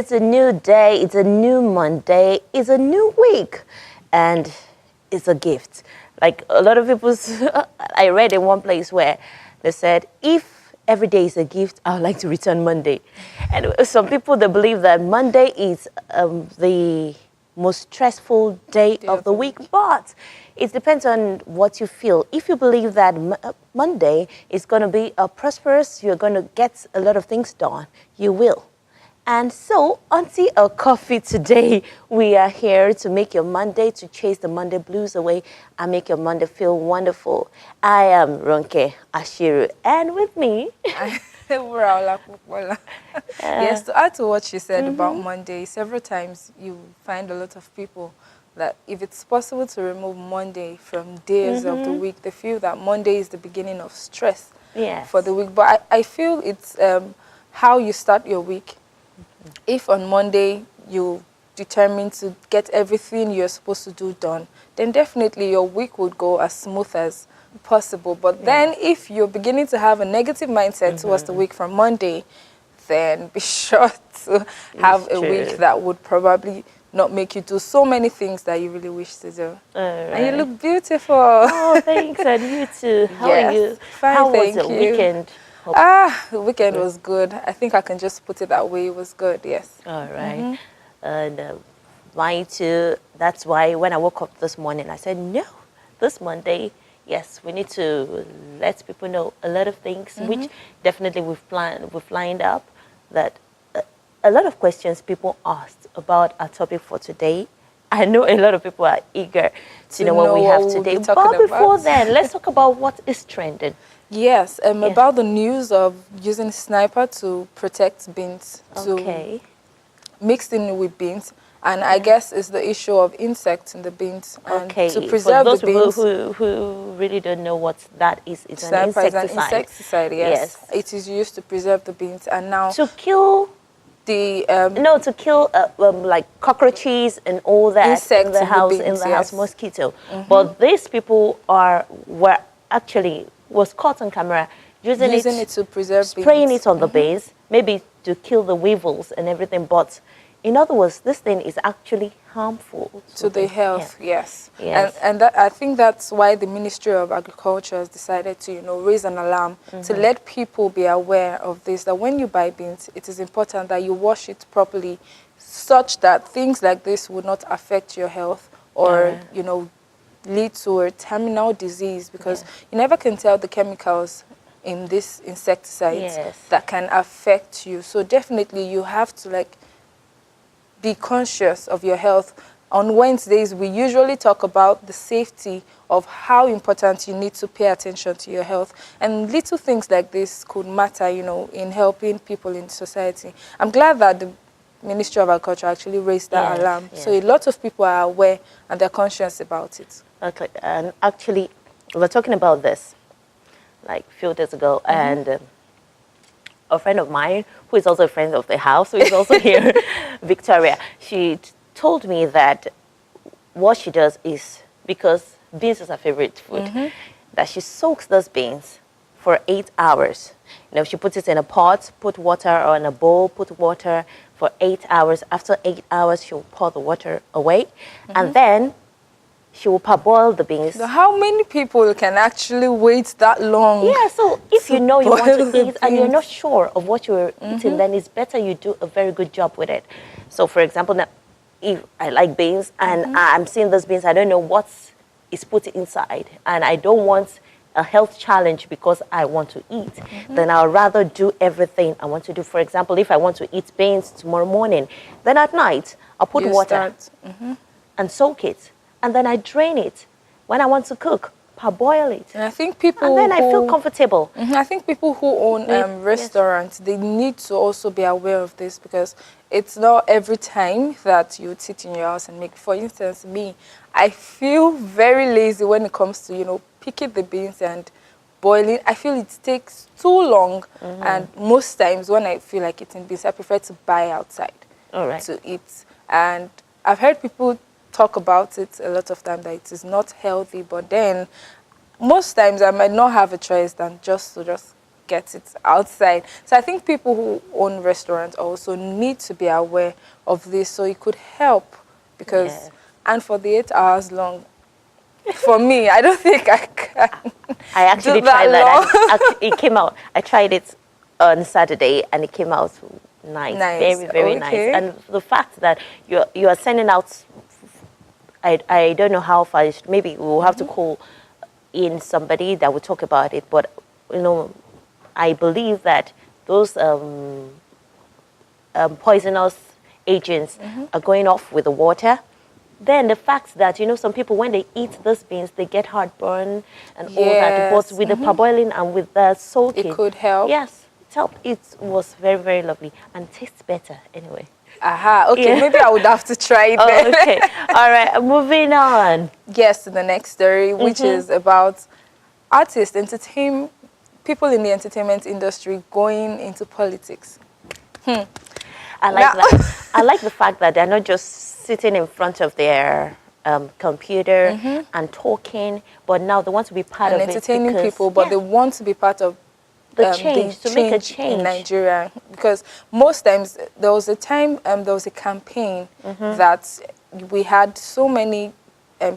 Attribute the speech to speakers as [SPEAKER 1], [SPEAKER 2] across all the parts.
[SPEAKER 1] It's a new day, it's a new Monday, it's a new week, and it's a gift. Like a lot of people, I read in one place where they said, if every day is a gift, I would like to return Monday. And some people, they believe that Monday is the most stressful day of the week, but it depends on what you feel. If you believe that Monday is going to be prosperous, you're going to get a lot of things done, you will. And so, Auntie a Coffee today, we are here to make your Monday, to chase the Monday blues away and make your Monday feel wonderful. I am Ronke Ashiru, and with me...
[SPEAKER 2] Yes, to add to what she said about Monday, several times you find a lot of people that if it's possible to remove Monday from days of the week, they feel that Monday is the beginning of stress for the week. But I feel it's how you start your week. If on Monday you determine to get everything you're supposed to do done, then definitely your week would go as smooth as possible. But then if you're beginning to have a negative mindset towards the week from Monday, then be sure to have a week that would probably not make you do so many things that you really wish to do. And you look beautiful.
[SPEAKER 1] Oh, thanks, and you too. How are you?
[SPEAKER 2] Fine,
[SPEAKER 1] How
[SPEAKER 2] thank
[SPEAKER 1] was the
[SPEAKER 2] you.
[SPEAKER 1] weekend?
[SPEAKER 2] The weekend was good. I think I can just put it that way. It was good, yes.
[SPEAKER 1] All right. And mine too. That's why when I woke up this morning, I said, no, this Monday, yes, we need to let people know a lot of things, which definitely we've lined up, that a lot of questions people asked about our topic for today. I know a lot of people are eager to know what we have today. But before then, let's talk about what is trending.
[SPEAKER 2] Yes, about the news of using sniper to protect beans, to mixed in with beans. And I guess it's the issue of insects in the beans. And to preserve
[SPEAKER 1] for those
[SPEAKER 2] the beans.
[SPEAKER 1] who really don't know what that is, it's
[SPEAKER 2] sniper
[SPEAKER 1] an insecticide.
[SPEAKER 2] Is an insecticide, yes. It is used to preserve the beans. And now...
[SPEAKER 1] to kill... to kill like cockroaches and all that
[SPEAKER 2] insects
[SPEAKER 1] in the house, mosquito. But these people were actually was caught on camera using it
[SPEAKER 2] to preserve
[SPEAKER 1] spraying
[SPEAKER 2] beans.
[SPEAKER 1] It on the beans, maybe to kill the weevils and everything. But in other words, this thing is actually harmful
[SPEAKER 2] to the health. Yes.
[SPEAKER 1] Yes.
[SPEAKER 2] And I think that's why the Ministry of Agriculture has decided to, raise an alarm to let people be aware of this, that when you buy beans, it is important that you wash it properly such that things like this would not affect your health or, lead to a terminal disease, because you never can tell the chemicals in this insecticides that can affect you. So definitely you have to be conscious of your health. On Wednesdays, we usually talk about the safety of how important you need to pay attention to your health. And little things like this could matter, in helping people in society. I'm glad that the Ministry of Agriculture actually raised that alarm. So a lot of people are aware and they're conscious about it.
[SPEAKER 1] Okay, and actually, we were talking about this like a few days ago, and a friend of mine, who is also a friend of the house, who is also here, Victoria, she told me that what she does is, because beans is her favorite food, that she soaks those beans for 8 hours. She puts it in a pot, put water, or in a bowl, put water for 8 hours. After 8 hours, she'll pour the water away, and then she will parboil the beans.
[SPEAKER 2] So how many people can actually wait that long?
[SPEAKER 1] Yeah, so if you know you want to eat and you're not sure of what you're eating, then it's better you do a very good job with it. So, for example, now, if I like beans and I'm seeing those beans, I don't know what is put inside, and I don't want a health challenge because I want to eat, then I'll rather do everything I want to do. For example, if I want to eat beans tomorrow morning, then at night, I'll put water and soak it. And then I drain it. When I want to cook, parboil it.
[SPEAKER 2] And I think people
[SPEAKER 1] and then I feel comfortable.
[SPEAKER 2] I think people who own restaurants, they need to also be aware of this, because it's not every time that you sit in your house and make. For instance, me, I feel very lazy when it comes to, picking the beans and boiling. I feel it takes too long. And most times when I feel like eating beans, I prefer to buy outside to eat. And I've heard people talk about it a lot of time that it is not healthy, but then most times I might not have a choice than just to get it outside. So I think people who own restaurants also need to be aware of this, so it could help, because
[SPEAKER 1] Yeah.
[SPEAKER 2] and for the 8 hours long, for me, I don't think I can.
[SPEAKER 1] I actually
[SPEAKER 2] do that
[SPEAKER 1] tried that.
[SPEAKER 2] long.
[SPEAKER 1] It came out. I tried it on Saturday, and it came out nice,
[SPEAKER 2] Nice.
[SPEAKER 1] very, very nice.
[SPEAKER 2] Okay.
[SPEAKER 1] And the fact that you are sending out, I don't know how far. Maybe we'll have to call in somebody that will talk about it. But I believe that those poisonous agents are going off with the water. Then the fact that, some people, when they eat these beans, they get heartburn and all that. But
[SPEAKER 2] Yes.
[SPEAKER 1] with the parboiling and with the soaking.
[SPEAKER 2] It could help.
[SPEAKER 1] Yes, it helped. It was very, very lovely and tastes better anyway.
[SPEAKER 2] Aha, okay,
[SPEAKER 1] Yeah.
[SPEAKER 2] maybe I would have to try it then.
[SPEAKER 1] Oh, okay. All right, moving on.
[SPEAKER 2] Yes, to the next story, which is about artists, people in the entertainment industry going into politics.
[SPEAKER 1] I like
[SPEAKER 2] Now-
[SPEAKER 1] that. I like the fact that they're not just sitting in front of their computer and talking, but now they want to be part
[SPEAKER 2] And
[SPEAKER 1] of
[SPEAKER 2] entertaining
[SPEAKER 1] it. Because,
[SPEAKER 2] people, but they want to be part of
[SPEAKER 1] The change, to make a
[SPEAKER 2] in
[SPEAKER 1] change.
[SPEAKER 2] Nigeria. Because most times there was a time, there was a campaign that we had so many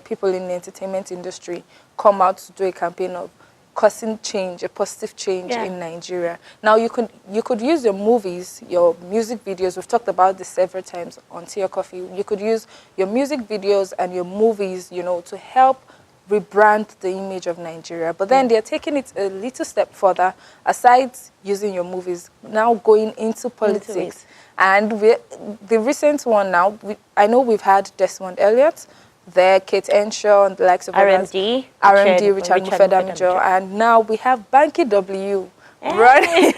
[SPEAKER 2] people in the entertainment industry come out to do a campaign of causing change, a positive change
[SPEAKER 1] Yeah.
[SPEAKER 2] in Nigeria. Now you could use your movies, your music videos. We've talked about this several times on Tea or Coffee. You could use your music videos and your movies, to help rebrand the image of Nigeria. But then they're taking it a little step further, aside using your movies, now going into politics. And the recent one now, I know we've had Desmond Elliott, there, Kate Henshaw, and the likes of others.
[SPEAKER 1] RMD,
[SPEAKER 2] Richard
[SPEAKER 1] Mufedamijo.
[SPEAKER 2] Mufedamijo, and now we have Banky W
[SPEAKER 1] Hey.
[SPEAKER 2] running.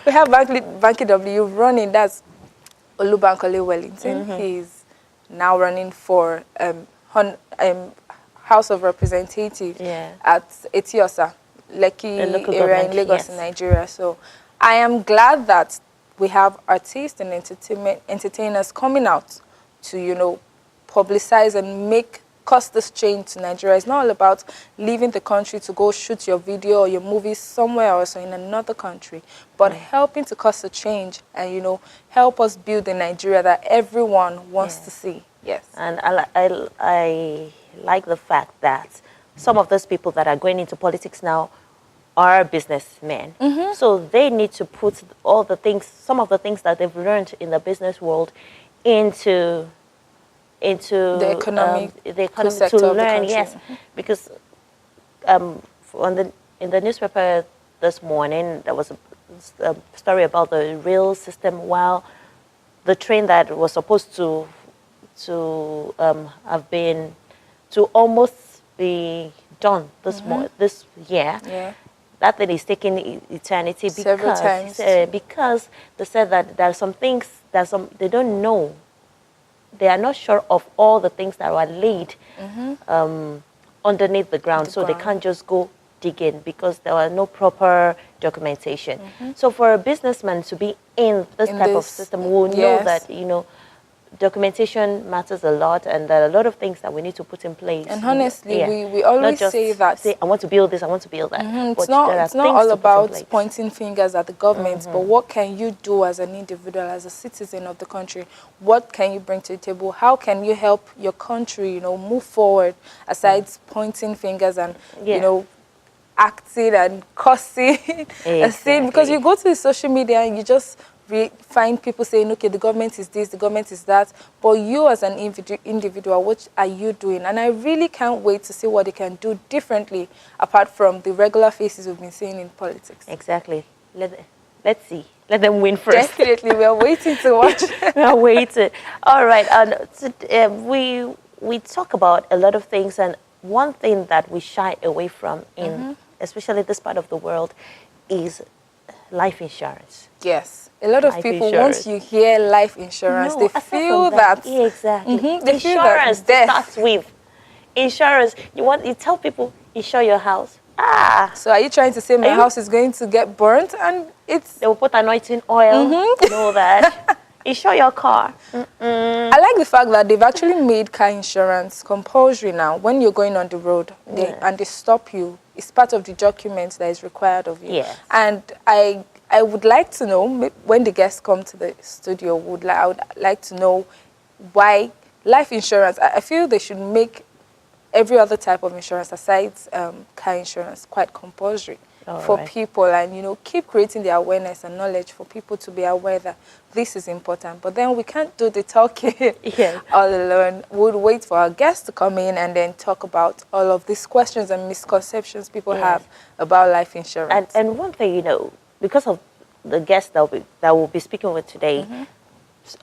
[SPEAKER 2] We have Banky W running. That's Olubankole Wellington. He's now running for House of Representatives at Etiosa, Lekki
[SPEAKER 1] The local
[SPEAKER 2] area in
[SPEAKER 1] government,
[SPEAKER 2] Lagos,
[SPEAKER 1] yes.
[SPEAKER 2] in Nigeria. So I am glad that we have artists and entertainers coming out to, publicize and cause this change to Nigeria. It's not all about leaving the country to go shoot your video or your movie somewhere else or in another country, but helping to cause a change and, help us build the Nigeria that everyone wants to see. Yes.
[SPEAKER 1] And I like the fact that some of those people that are going into politics now are businessmen. So they need to put some of the things that they've learned in the business world into
[SPEAKER 2] The economic
[SPEAKER 1] to
[SPEAKER 2] sector of the
[SPEAKER 1] learn,
[SPEAKER 2] country.
[SPEAKER 1] yes, because in the newspaper this morning there was a story about the rail system. While the train that was supposed to have been to almost be done this year, that thing is taking eternity
[SPEAKER 2] Several times.
[SPEAKER 1] because they said that there are some things they don't know. They are not sure of all the things that were laid underneath the ground, so they can't just go dig in because there was no proper documentation. So for a businessman to be in this type of system, we'll know that documentation matters a lot, and there are a lot of things that we need to put in place.
[SPEAKER 2] And honestly,
[SPEAKER 1] Yeah.
[SPEAKER 2] we always
[SPEAKER 1] Not just
[SPEAKER 2] say that
[SPEAKER 1] I want to build this, I want to build that.
[SPEAKER 2] it's
[SPEAKER 1] But there are
[SPEAKER 2] not
[SPEAKER 1] things
[SPEAKER 2] all
[SPEAKER 1] to put in
[SPEAKER 2] about
[SPEAKER 1] place.
[SPEAKER 2] pointing fingers at the government, but what can you do as an individual, as a citizen of the country? What can you bring to the table? How can you help your country, move forward, aside pointing fingers and, acting and cussing and saying, because you go to the social media and you just find people saying, okay, the government is this, the government is that, but you as an individual, what are you doing? And I really can't wait to see what they can do differently apart from the regular faces we've been seeing in politics.
[SPEAKER 1] Exactly. Let's see. Let them win first.
[SPEAKER 2] Definitely, we are waiting to watch.
[SPEAKER 1] We are waiting. All right. We talk about a lot of things, and one thing that we shy away from in especially this part of the world is life insurance.
[SPEAKER 2] Yes. A lot of
[SPEAKER 1] Life
[SPEAKER 2] people,
[SPEAKER 1] insurance.
[SPEAKER 2] once you hear life insurance, they
[SPEAKER 1] aside
[SPEAKER 2] feel
[SPEAKER 1] from
[SPEAKER 2] that.
[SPEAKER 1] Yeah, exactly.
[SPEAKER 2] They feel that
[SPEAKER 1] Insurance
[SPEAKER 2] death.
[SPEAKER 1] starts with insurance. You tell people insure your house.
[SPEAKER 2] So are you trying to say my
[SPEAKER 1] you-
[SPEAKER 2] house is going to get burnt? And
[SPEAKER 1] They will put anointing oil. You know that. Insure your car.
[SPEAKER 2] I like the fact that they've actually made car insurance compulsory now. When you're going on the road and they stop you, it's part of the document that is required of you.
[SPEAKER 1] Yes.
[SPEAKER 2] And I would like to know, when the guests come to the studio, I would like to know why life insurance. I feel they should make every other type of insurance aside car insurance quite compulsory for people, and keep creating the awareness and knowledge for people to be aware that this is important. But then we can't do the talking all alone. We'll wait for our guests to come in and then talk about all of these questions and misconceptions people have about life insurance.
[SPEAKER 1] And one thing, because of the guests that we'll be speaking with today,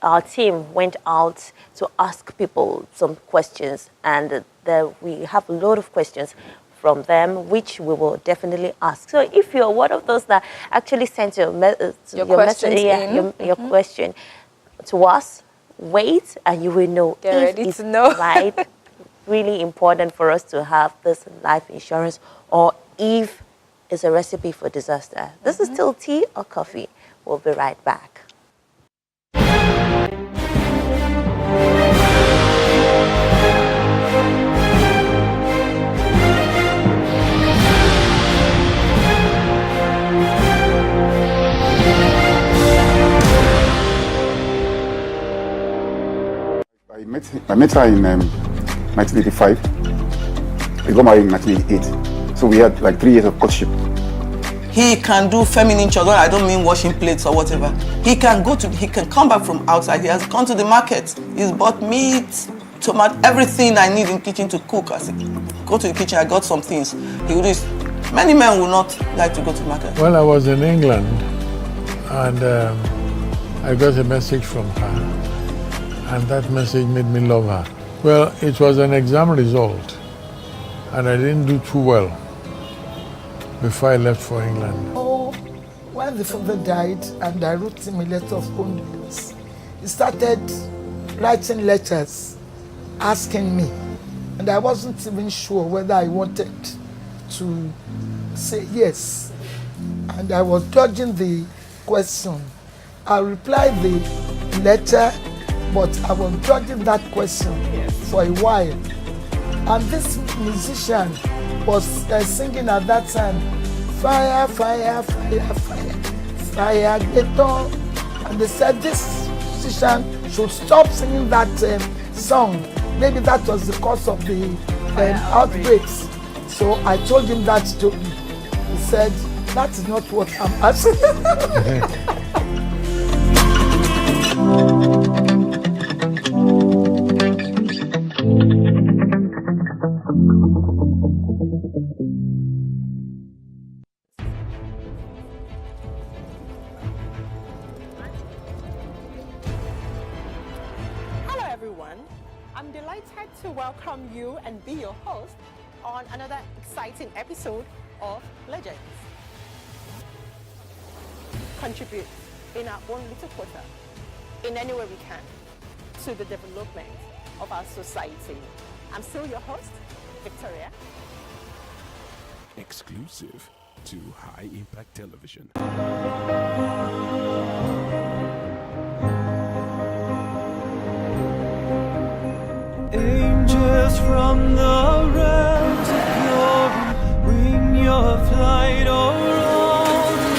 [SPEAKER 1] our team went out to ask people some questions, and we have a lot of questions from them, which we will definitely ask. So if you're one of those that actually sent your question to us, wait, and you will know if it's right, really important for us to have this life insurance, or if it's a recipe for disaster. This is still tea or coffee. We'll be right back.
[SPEAKER 3] I met her in 1985. We got married in 1988. So we had like 3 years of courtship.
[SPEAKER 4] He can do feminine chores. I don't mean washing plates or whatever. He can come back from outside. He has gone to the market. He's bought meat, tomato, everything I need in the kitchen to cook. I said, go to the kitchen, I got some things. He will do this. Many men will not like to go to the market.
[SPEAKER 5] Well, I was in England, and I got a message from her. And that message made me love her. Well, it was an exam result, and I didn't do too well before I left for England.
[SPEAKER 6] Oh, when the father died and I wrote him a letter of condolence, he started writing letters asking me, and I wasn't even sure whether I wanted to say yes. And I was dodging the question. I replied the letter, but I was dodging that question for a while. And this musician was singing at that time, fire, fire, fire, fire, fire, get on. And they said this musician should stop singing that song. Maybe that was the cause of the outbreaks. So I told him that story. He said, that is not what I'm asking.
[SPEAKER 7] I'm delighted to welcome you and be your host on another exciting episode of Legends. Contribute in our own little quarter, in any way we can, to the development of our society. I'm still your host, Victoria.
[SPEAKER 8] Exclusive to High Impact Television.
[SPEAKER 9] Angels from the realms of glory, wing your flight over all the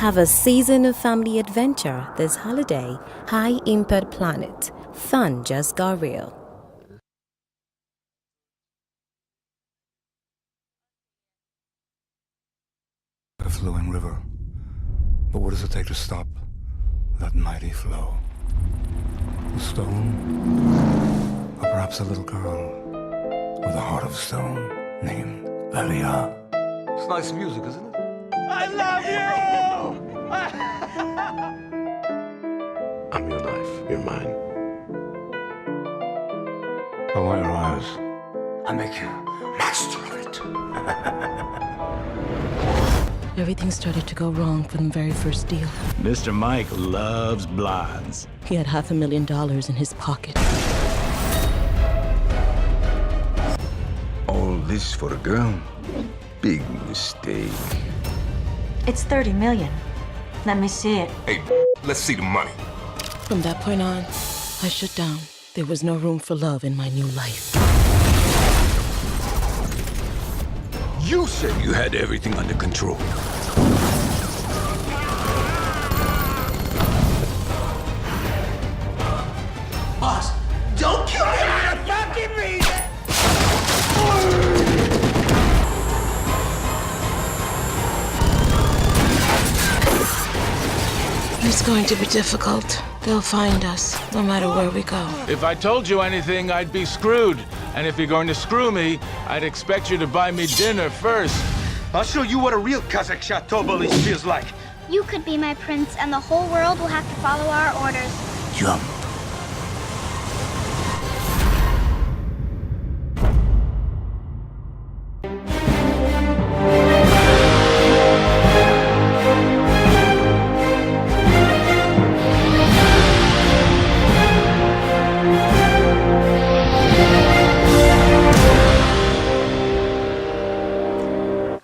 [SPEAKER 10] Have a season of family adventure this holiday. High Impact Planet. Fun just got real.
[SPEAKER 11] A flowing river. But what does it take to stop that mighty flow? A stone? Or perhaps a little girl with a heart of stone named Aliyah.
[SPEAKER 12] It's nice music, isn't it?
[SPEAKER 9] I love you!
[SPEAKER 12] I'm your knife. You're
[SPEAKER 8] mine.
[SPEAKER 11] But when it arrives, I'll make you master of it.
[SPEAKER 13] Everything started to go wrong from the very first deal.
[SPEAKER 14] Mr. Mike loves blondes.
[SPEAKER 13] He had $500,000 in his pocket.
[SPEAKER 12] All this for a girl? Big mistake.
[SPEAKER 15] It's 30 million. Let me see it.
[SPEAKER 12] Hey, let's see the money.
[SPEAKER 13] From that point on, I shut down. There was no room for love in my new life.
[SPEAKER 12] You said you had everything under control.
[SPEAKER 9] Boss, don't kill me for a fucking reason!
[SPEAKER 13] It's going to be difficult. They'll find us, no matter where we go.
[SPEAKER 16] If I told you anything, I'd be screwed. And if you're going to screw me, I'd expect you to buy me dinner first.
[SPEAKER 17] I'll show you what a real Kazakh chateau police feels like.
[SPEAKER 18] You could be my prince, and the whole world will have to follow our orders.
[SPEAKER 17] Jump.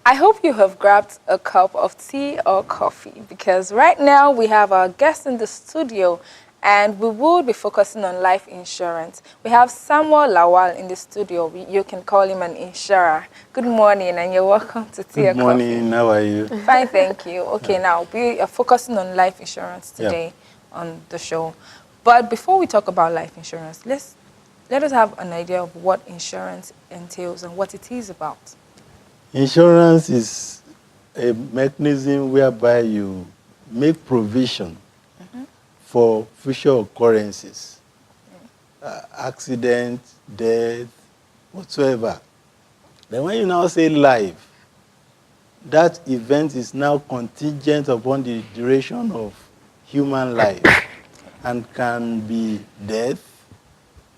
[SPEAKER 2] I hope you have grabbed a cup of tea or coffee, because right now we have our guest in the studio and we will be focusing on life insurance. We have Samuel Lawal in the studio. You can call him an insurer. Good morning and you're welcome to Tea or Coffee.
[SPEAKER 19] Good morning, how are you?
[SPEAKER 2] Fine, thank you. Okay, now we are focusing on life insurance today on the show. But before we talk about life insurance, let us have an idea of what insurance entails and what it is about.
[SPEAKER 19] Insurance is a mechanism whereby you make provision for future occurrences, accident, death, whatsoever. Then when you now say life, that event is now contingent upon the duration of human life and can be death,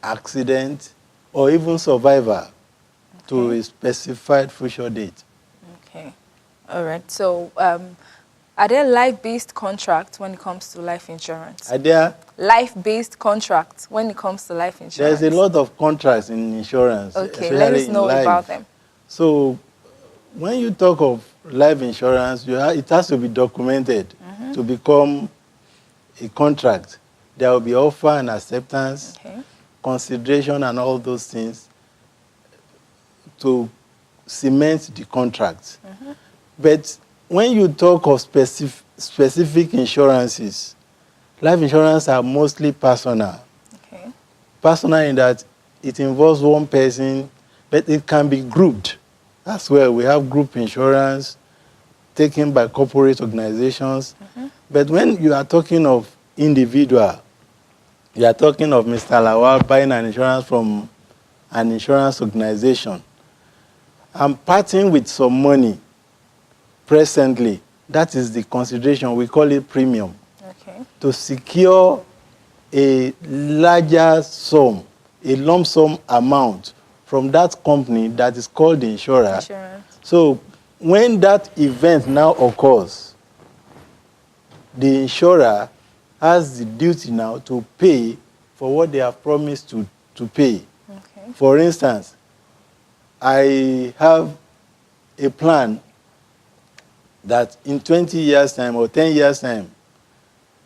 [SPEAKER 19] accident, or even survival to a specified future date.
[SPEAKER 2] Okay. All right. So are there life-based contracts when it comes to life insurance?
[SPEAKER 19] Are there
[SPEAKER 2] life-based contracts when it comes to life insurance?
[SPEAKER 19] There's a lot of contracts in insurance.
[SPEAKER 2] Okay, let us know about them.
[SPEAKER 19] So when you talk of life insurance, it has to be documented to become a contract. There will be offer and acceptance, consideration and all those things to cement the contract. But when you talk of specific insurances, life insurance are mostly personal. Personal in that it involves one person, but it can be grouped as well. We have group insurance taken by corporate organizations. But when you are talking of individual, you are talking of Mr. Lawal buying an insurance from an insurance organization. I'm parting with some money presently. That is the consideration. We call it premium. To secure a larger sum, a lump sum amount from that company that is called the insurer. So when that event now occurs, the insurer has the duty now to pay for what they have promised to pay. For instance, I have a plan that in 20 years' time or 10 years' time,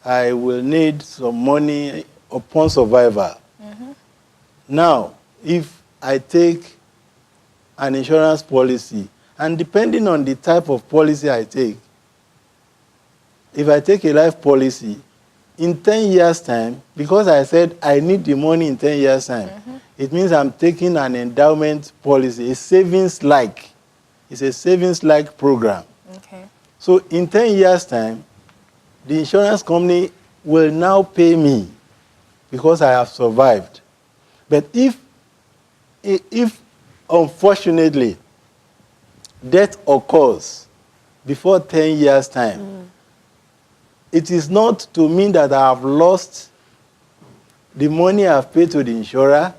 [SPEAKER 19] I will need some money upon survival. Now, if I take an insurance policy, and depending on the type of policy I take, if I take a life policy, in 10 years' time, because I said I need the money in 10 years' time, it means I'm taking an endowment policy, a savings-like. It's a savings-like program. So in 10 years' time, the insurance company will now pay me because I have survived. But if unfortunately, death occurs before 10 years' time, it is not to mean that I have lost the money I've paid to the insurer.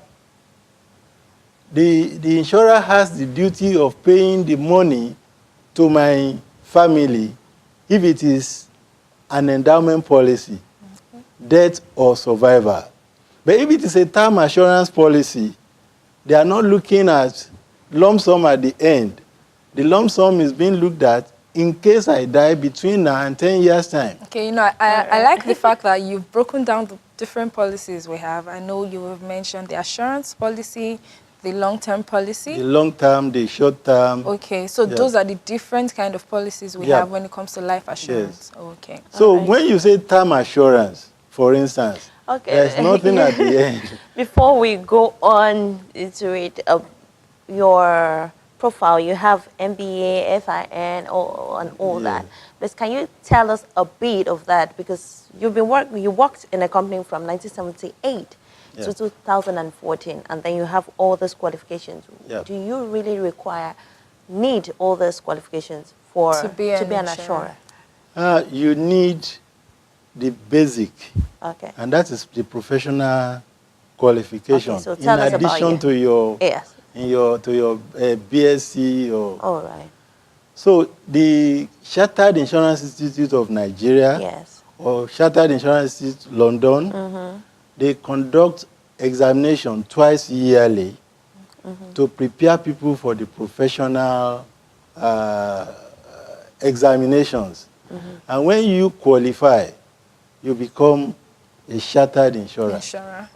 [SPEAKER 19] The insurer has the duty of paying the money to my family if it is an endowment policy, death or survival. But if it is a term assurance policy, they are not looking at lump sum at the end. The lump sum is being looked at in case I die between now and 10 years' time.
[SPEAKER 2] Okay, you know, I like the fact that you've broken down the different policies we have. I know you have mentioned the assurance policy, the long-term policy.
[SPEAKER 19] The long-term, the short-term.
[SPEAKER 2] Okay, so
[SPEAKER 19] Yeah.
[SPEAKER 2] those are the different kind of policies we
[SPEAKER 19] Yeah.
[SPEAKER 2] have when it comes to life assurance. Okay.
[SPEAKER 19] So when you say term assurance, for instance, there's nothing at the end.
[SPEAKER 1] Before we go on into it, your profile, you have MBA, FIN, and all that. But can you tell us a bit of that? Because you worked in a company from 1978 to 2014, and then you have all those qualifications.
[SPEAKER 19] Yeah.
[SPEAKER 1] Do you really need all those qualifications to be an assurer?
[SPEAKER 19] You need the basic,
[SPEAKER 1] Okay.
[SPEAKER 19] and that is the professional qualification.
[SPEAKER 1] Okay, so
[SPEAKER 19] in
[SPEAKER 1] tell us about
[SPEAKER 19] addition to your BSc or.
[SPEAKER 1] All right.
[SPEAKER 19] So the Chartered Insurance Institute of Nigeria, or Chartered Insurance Institute London, they conduct examination twice yearly to prepare people for the professional examinations. And when you qualify, you become a chartered insurer.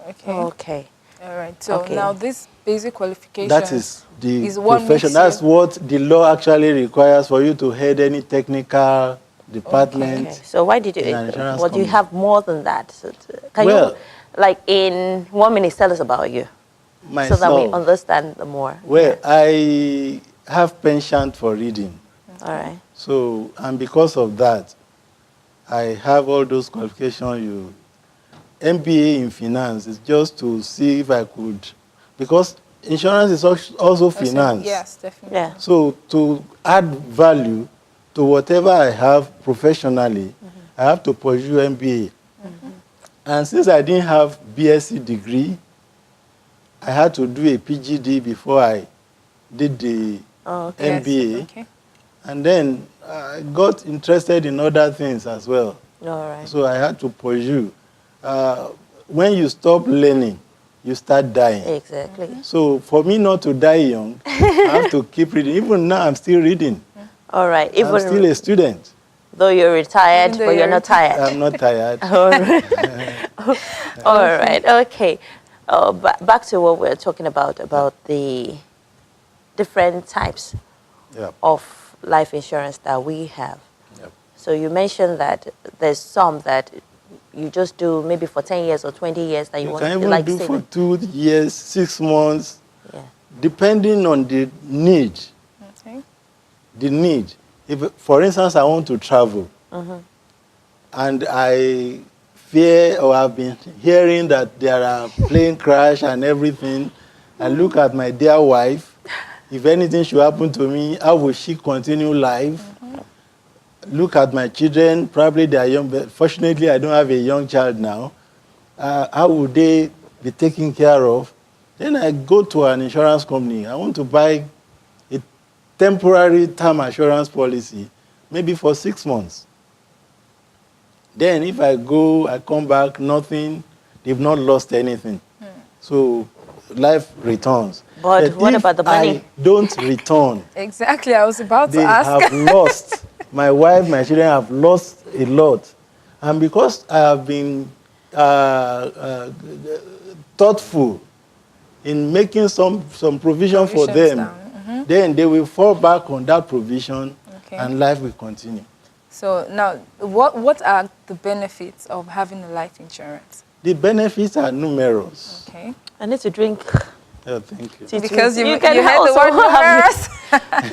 [SPEAKER 2] Okay.
[SPEAKER 1] Okay.
[SPEAKER 2] All right. So
[SPEAKER 1] Okay.
[SPEAKER 2] now this basic qualification
[SPEAKER 19] That is the
[SPEAKER 2] what
[SPEAKER 19] profession.
[SPEAKER 2] makes
[SPEAKER 19] That's
[SPEAKER 2] you-
[SPEAKER 19] what the law actually requires for you to head any technical department.
[SPEAKER 1] Okay. So why did you?
[SPEAKER 19] in an insurance
[SPEAKER 1] Well, do you
[SPEAKER 19] company.
[SPEAKER 1] have more than that? So can
[SPEAKER 19] Well-
[SPEAKER 1] you, like in 1 minute, tell us about you, so that we
[SPEAKER 19] Myself.
[SPEAKER 1] understand the more.
[SPEAKER 19] Well, I have penchant for reading.
[SPEAKER 1] All right.
[SPEAKER 19] So, and because of that, I have all those qualifications. MBA in finance is just to see if I could, because insurance is also finance.
[SPEAKER 2] Yes, definitely.
[SPEAKER 1] Yeah.
[SPEAKER 19] So to add value to whatever I have professionally, I have to pursue MBA. And since I didn't have BSc degree, I had to do a PGD before I did the MBA.
[SPEAKER 2] Okay.
[SPEAKER 19] And then I got interested in other things as well.
[SPEAKER 1] All right.
[SPEAKER 19] So I had to pursue. When you stop learning, you start dying.
[SPEAKER 1] Exactly.
[SPEAKER 19] So for me not to die young, I have to keep reading. Even now, I'm still reading.
[SPEAKER 1] All right.
[SPEAKER 19] I'm still a student.
[SPEAKER 1] Though you're retired, but you're not tired.
[SPEAKER 19] I'm not tired.
[SPEAKER 1] All right. All right. Okay. Back to what we're talking about the different types of life insurance that we have. So you mentioned that there's some that you just do maybe for 10 years or 20 years that you want
[SPEAKER 19] can
[SPEAKER 1] to
[SPEAKER 19] even
[SPEAKER 1] like
[SPEAKER 19] do
[SPEAKER 1] saving.
[SPEAKER 19] for 2 years, 6 months, depending on the need.
[SPEAKER 2] Okay.
[SPEAKER 19] The need. If, for instance, I want to travel, and I fear or I've been hearing that there are plane crash and everything, I look at my dear wife. If anything should happen to me, how will she continue life? Look at my children. Probably they are young, but fortunately I don't have a young child now. How would they be taken care of? Then I go to an insurance company. I want to buy a temporary term assurance policy, maybe for 6 months. Then if I go, I come back, nothing, they've not lost anything. So life returns.
[SPEAKER 1] But what
[SPEAKER 19] if
[SPEAKER 1] about the money?
[SPEAKER 19] I don't return,
[SPEAKER 2] Exactly. I was about
[SPEAKER 19] they
[SPEAKER 2] to ask.
[SPEAKER 19] have lost. My wife, my children have lost a lot. And because I have been thoughtful in making some provision for
[SPEAKER 2] Provisions
[SPEAKER 19] them, then they will fall back on that provision
[SPEAKER 2] Okay.
[SPEAKER 19] and life will continue.
[SPEAKER 2] So now, what are the benefits of having a life insurance?
[SPEAKER 19] The benefits are numerous.
[SPEAKER 2] Okay.
[SPEAKER 1] I need to drink.
[SPEAKER 19] Oh, thank you.
[SPEAKER 1] tea
[SPEAKER 2] Because
[SPEAKER 1] too.
[SPEAKER 2] you
[SPEAKER 1] can
[SPEAKER 2] heard the
[SPEAKER 1] also
[SPEAKER 2] word
[SPEAKER 1] have-
[SPEAKER 2] numerous.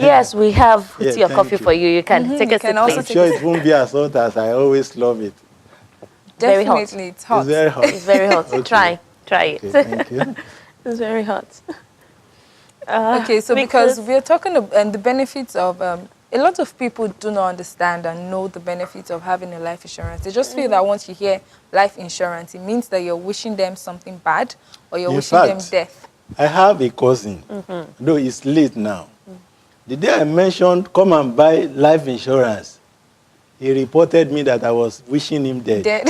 [SPEAKER 1] Yes, we have
[SPEAKER 19] Yeah,
[SPEAKER 1] tea or
[SPEAKER 19] thank
[SPEAKER 1] coffee
[SPEAKER 19] you.
[SPEAKER 1] for you. You can take a sip,
[SPEAKER 19] I'm
[SPEAKER 1] please.
[SPEAKER 19] sure it won't be as hot as I always love it.
[SPEAKER 1] Very hot.
[SPEAKER 2] Definitely, it's hot.
[SPEAKER 19] It's very hot.
[SPEAKER 1] It's very hot.
[SPEAKER 19] Okay.
[SPEAKER 1] Try it.
[SPEAKER 19] Okay, thank you.
[SPEAKER 1] It's very hot.
[SPEAKER 2] Okay, so because we're talking about the benefits of a lot of people do not understand and know the benefits of having a life insurance. They just feel that once you hear life insurance, it means that you're wishing them something bad or you're wishing them death.
[SPEAKER 19] I have a cousin, though it's late now. The day I mentioned, come and buy life insurance, he reported me that I was wishing him dead.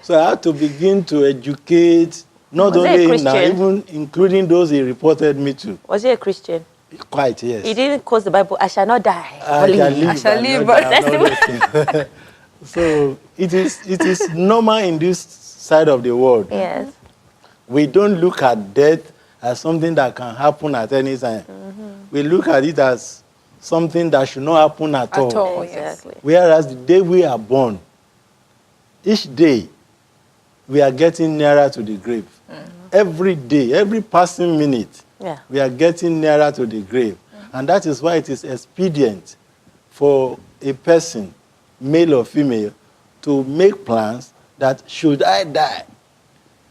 [SPEAKER 19] So I had to begin to educate, not only him now, even including those he reported me to.
[SPEAKER 1] Was he a Christian?
[SPEAKER 19] Quite, yes.
[SPEAKER 1] He didn't quote the Bible, I shall not die.
[SPEAKER 19] I shall live, but so it is normal in this side of the world.
[SPEAKER 1] Yes.
[SPEAKER 19] We don't look at death as something that can happen at any time. We look at it as something that should not happen at all.
[SPEAKER 1] Exactly.
[SPEAKER 19] Whereas the day we are born, each day, we are getting nearer to the grave. Every day, every passing minute, we are getting nearer to the grave. And that is why it is expedient for a person, male or female, to make plans that should I die,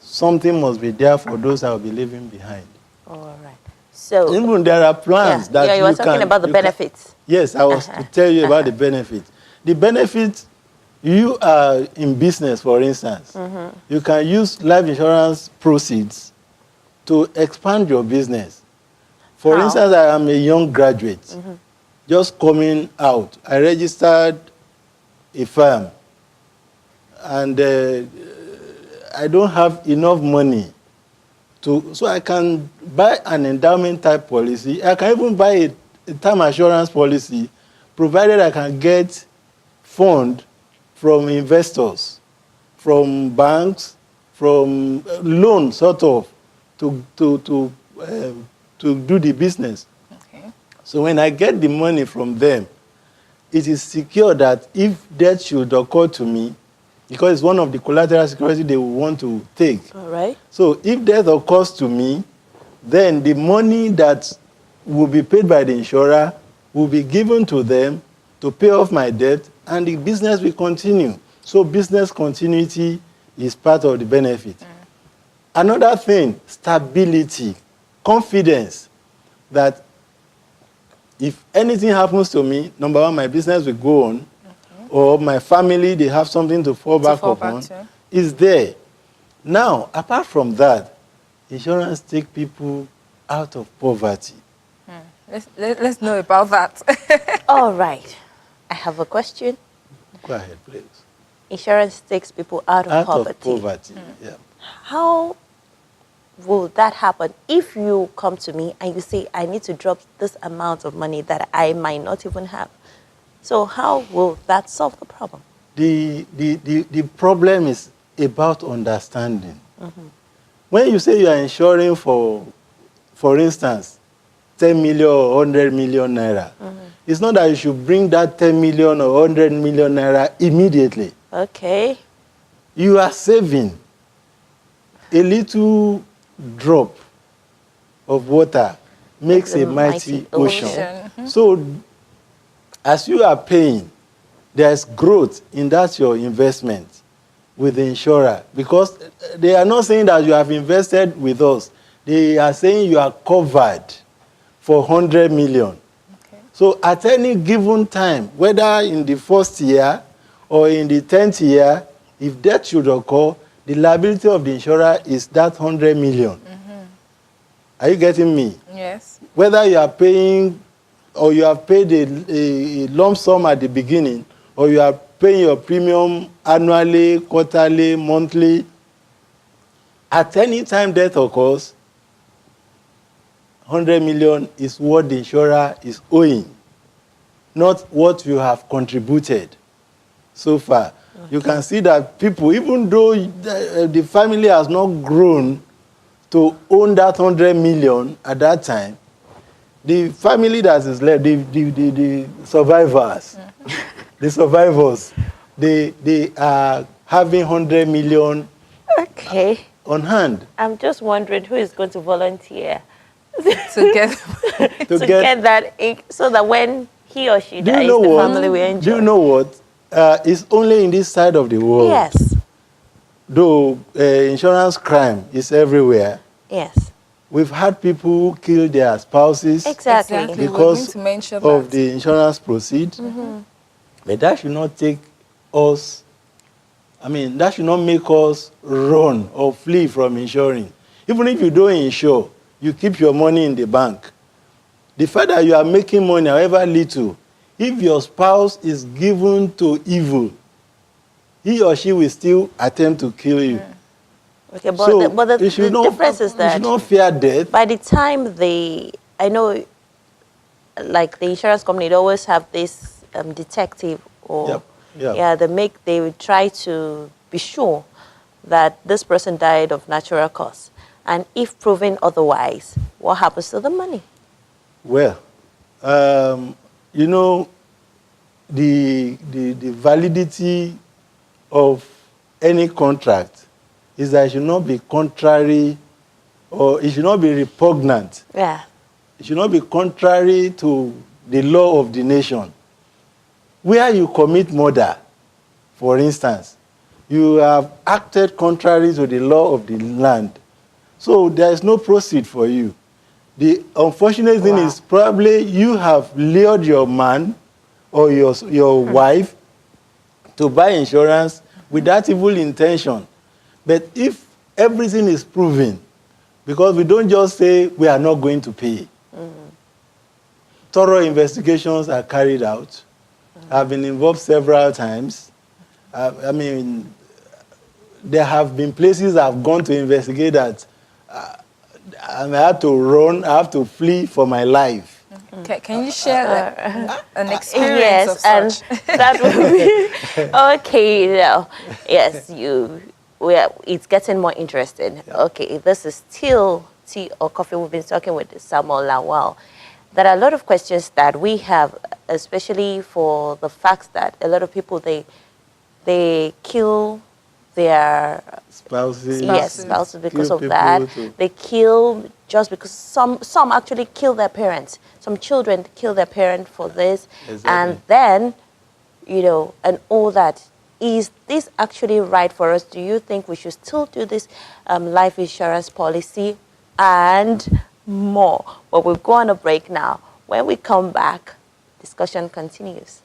[SPEAKER 19] something must be there for those I will be leaving behind.
[SPEAKER 1] All right. So
[SPEAKER 19] even there are plans that
[SPEAKER 1] you were talking about the benefits.
[SPEAKER 19] Yes, I was to tell you about the benefits. The benefits, you are in business, for instance. You can use life insurance proceeds to expand your business. For instance, I am a young graduate, just coming out. I registered a firm, and I don't have enough money so I can buy an endowment type policy. I can even buy a term assurance policy, provided I can get fund from investors, from banks, from loans, sort of, to do the business. So when I get the money from them, it is secure that if death should occur to me, because it's one of the collateral security they will want to take.
[SPEAKER 1] All right.
[SPEAKER 19] So if death occurs to me, then the money that will be paid by the insurer will be given to them to pay off my debt, and the business will continue. So business continuity is part of the benefit. Another thing, stability, confidence that if anything happens to me, number one, my business will go on, or my family, they have something to fall back upon, is there. Now, apart from that, insurance takes people out of poverty.
[SPEAKER 2] Let's know about that.
[SPEAKER 1] All right. I have a question.
[SPEAKER 19] Go ahead, please.
[SPEAKER 1] Insurance takes people out of poverty.
[SPEAKER 19] Out of poverty, yeah.
[SPEAKER 1] How will that happen if you come to me and you say, I need to drop this amount of money that I might not even have? So how will that solve the problem?
[SPEAKER 19] The problem is about understanding. When you say you are insuring for instance, 10 million or 100 million naira, it's not that you should bring that 10 million or 100 million naira immediately.
[SPEAKER 1] Okay.
[SPEAKER 19] You are saving a little drop of water makes a mighty ocean. So as you are paying, there's growth in that your investment with the insurer, because they are not saying that you have invested with us. They are saying you are covered for 100 million. So at any given time, whether in the first year or in the 10th year, if death should occur, the liability of the insurer is that 100 million. Are you getting me?
[SPEAKER 2] Yes.
[SPEAKER 19] Whether you are paying or you have paid a lump sum at the beginning, or you are paying your premium annually, quarterly, monthly, at any time death occurs, 100 million is what the insurer is owing, not what you have contributed so far. You can see that people, even though the family has not grown to own that 100 million at that time, the family that is left, the survivors, the survivors, they are having 100 million on hand.
[SPEAKER 1] I'm just wondering who is going to volunteer
[SPEAKER 2] to
[SPEAKER 1] get that ink, so that when he or she dies, the family will enjoy.
[SPEAKER 19] Do you know what? It's only in this side of the world.
[SPEAKER 1] Yes.
[SPEAKER 19] Though insurance crime is everywhere.
[SPEAKER 1] Yes.
[SPEAKER 19] We've had people kill their spouses
[SPEAKER 1] Exactly.
[SPEAKER 19] because
[SPEAKER 2] We're going to mention
[SPEAKER 19] of
[SPEAKER 2] that.
[SPEAKER 19] the insurance proceeds. But that should not take us, that should not make us run or flee from insuring. Even if you don't insure, you keep your money in the bank. The fact that you are making money, however little, if your spouse is given to evil, he or she will still attempt to kill you.
[SPEAKER 1] Okay, but
[SPEAKER 19] So,
[SPEAKER 1] the
[SPEAKER 19] you should not-
[SPEAKER 1] difference is
[SPEAKER 19] you
[SPEAKER 1] that
[SPEAKER 19] should not fear death.
[SPEAKER 1] by the time I know, like the insurance company, they always have this detective or they would try to be sure that this person died of natural cause, and if proven otherwise, what happens to the money?
[SPEAKER 19] Well, the validity of any contract is that it should not be contrary or it should not be repugnant.
[SPEAKER 1] Yeah.
[SPEAKER 19] It should not be contrary to the law of the nation. Where you commit murder, for instance, you have acted contrary to the law of the land. So there is no proceed for you. The unfortunate thing is probably you have lured your man or your wife to buy insurance with that evil intention. But if everything is proven, because we don't just say we are not going to pay. Thorough investigations are carried out. I've been involved several times. There have been places I've gone to investigate that and I had to run, I have to flee for my life.
[SPEAKER 2] Can you share an experience of such?
[SPEAKER 1] And that would be okay. Now, yes, it's getting more interesting. Okay, this is still Tea or Coffee. We've been talking with Samuel Lawal. There are a lot of questions that we have, especially for the fact that a lot of people they kill their
[SPEAKER 19] spouses.
[SPEAKER 1] Yes, spouses because of that. They kill just because some actually kill their parents. Some children kill their parent for this.
[SPEAKER 19] Exactly.
[SPEAKER 1] And then, and all that. Is this actually right for us? Do you think we should still do this life insurance policy and more? But we'll go on a break now. When we come back, discussion continues.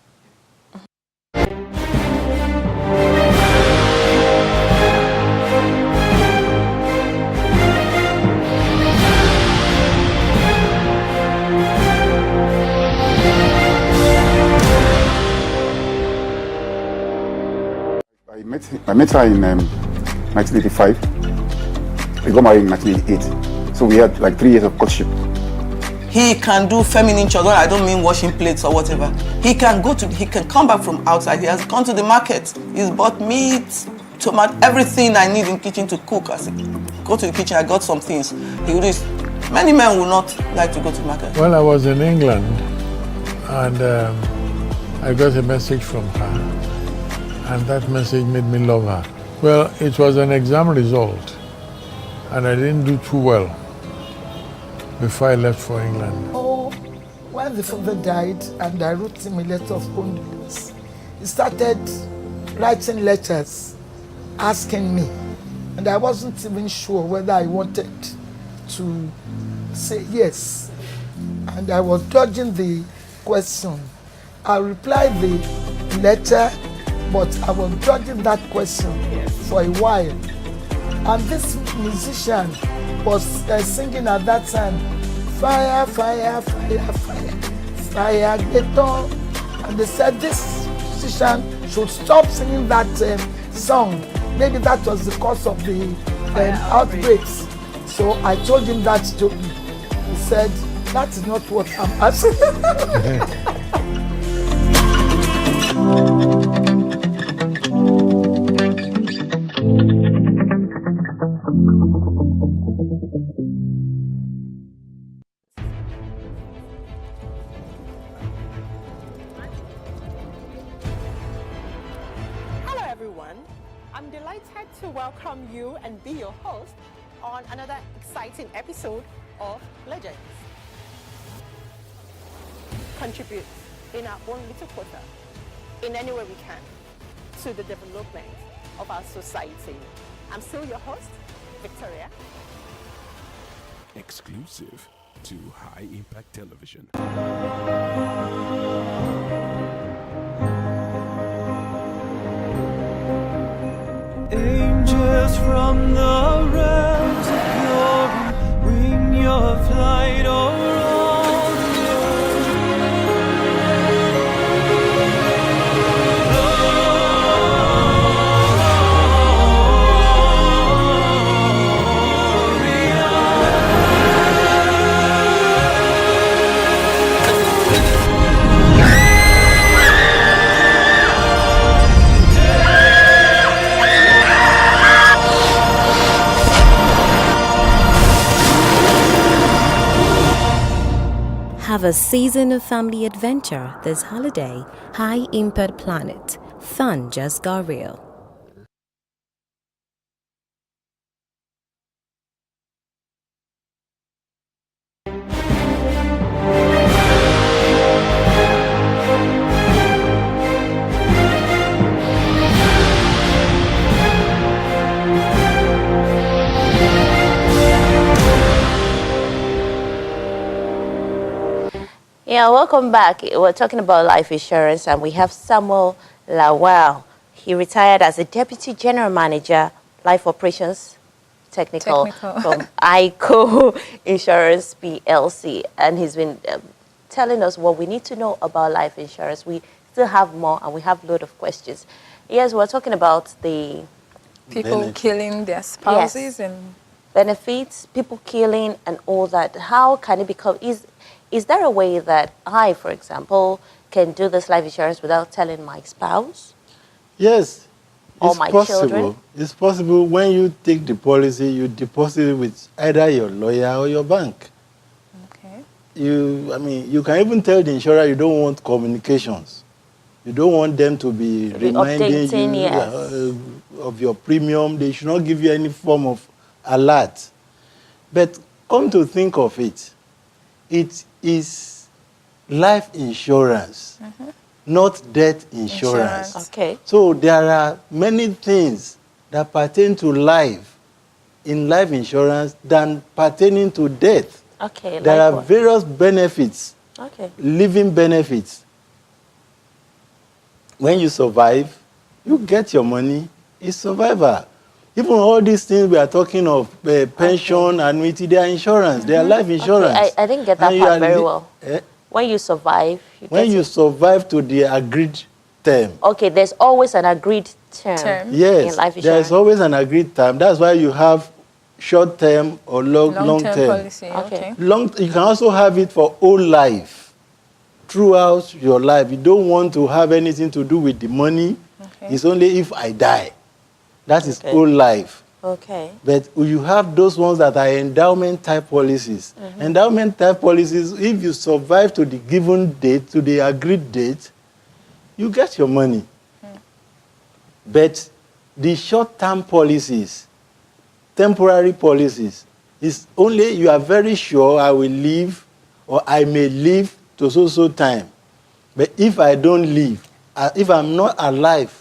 [SPEAKER 3] I met her in 1985. We got married in 1988. So we had like 3 years of courtship.
[SPEAKER 4] He can do feminine children. I don't mean washing plates or whatever. He can come back from outside. He has gone to the market. He's bought meat, tomato, everything I need in kitchen to cook. I said, go to the kitchen, I got some things. He would do. Many men would not like to go to the market.
[SPEAKER 5] Well, I was in England and I got a message from her. And that message made me love her. Well, it was an exam result, and I didn't do too well before I left for England.
[SPEAKER 6] Oh, when the father died and I wrote him a letter of condolence, he started writing letters asking me, and I wasn't even sure whether I wanted to say yes. And I was dodging the question. I replied the letter, but I was dodging that question for a while. And this musician was singing at that time, fire, fire, fire, fire, fire, get on. And they said this musician should stop singing that song. Maybe that was the cause of the outbreaks. So I told him that story. He said, that is not what I'm asking.
[SPEAKER 7] Hello everyone, I'm delighted to welcome you and be your host on another exciting episode of Legends. Contribute in our own little quota, in any way we can, to the development of our society. I'm still your host, Victoria.
[SPEAKER 8] Exclusive to High Impact Television.
[SPEAKER 9] Angels from the realms of glory, wing your flight over all the
[SPEAKER 10] Have a season of family adventure this holiday. High Impact Planet. Fun just got real.
[SPEAKER 1] Yeah, welcome back. We're talking about life insurance, and we have Samuel Lawal. He retired as a Deputy General Manager, Life Operations Technical. From ICO Insurance PLC, and he's been telling us what we need to know about life insurance. We still have more, and we have a lot of questions. Yes, we're talking about the
[SPEAKER 2] people killing their spouses and
[SPEAKER 1] benefits, people killing and all that. How can it become? Is there a way that I, for example, can do this life insurance without telling my spouse?
[SPEAKER 19] Yes,
[SPEAKER 1] or
[SPEAKER 19] it's
[SPEAKER 1] my
[SPEAKER 19] possible.
[SPEAKER 1] children?
[SPEAKER 19] It's possible. When you take the policy, you deposit it with either your lawyer or your bank.
[SPEAKER 2] Okay.
[SPEAKER 19] You can even tell the insurer you don't want communications. You don't want them to be reminding you of your premium. They should not give you any form of alert. But come to think of it, it is life insurance, not death insurance.
[SPEAKER 1] Okay.
[SPEAKER 19] So there are many things that pertain to life in life insurance than pertaining to death.
[SPEAKER 1] Okay.
[SPEAKER 19] There are various benefits, living benefits. When you survive, you get your money. It's survival. Even all these things we are talking of, pension, annuity, they are insurance. They are life insurance.
[SPEAKER 1] Okay. I didn't get that part very well. When you survive,
[SPEAKER 19] you survive to the agreed term.
[SPEAKER 1] Okay, there's always an agreed term
[SPEAKER 19] Yes,
[SPEAKER 1] in life insurance.
[SPEAKER 19] there's always an agreed term. That's why you have short term or long term.
[SPEAKER 2] policy. Okay.
[SPEAKER 19] You can also have it for whole life, throughout your life. You don't want to have anything to do with the money. It's only if I die. That is whole life.
[SPEAKER 1] Okay.
[SPEAKER 19] But you have those ones that are endowment type policies. Endowment type policies, if you survive to the given date, to the agreed date, you get your money. But the short-term policies, temporary policies, is only you are very sure I will live or I may live to so time. But if I don't live, if I'm not alive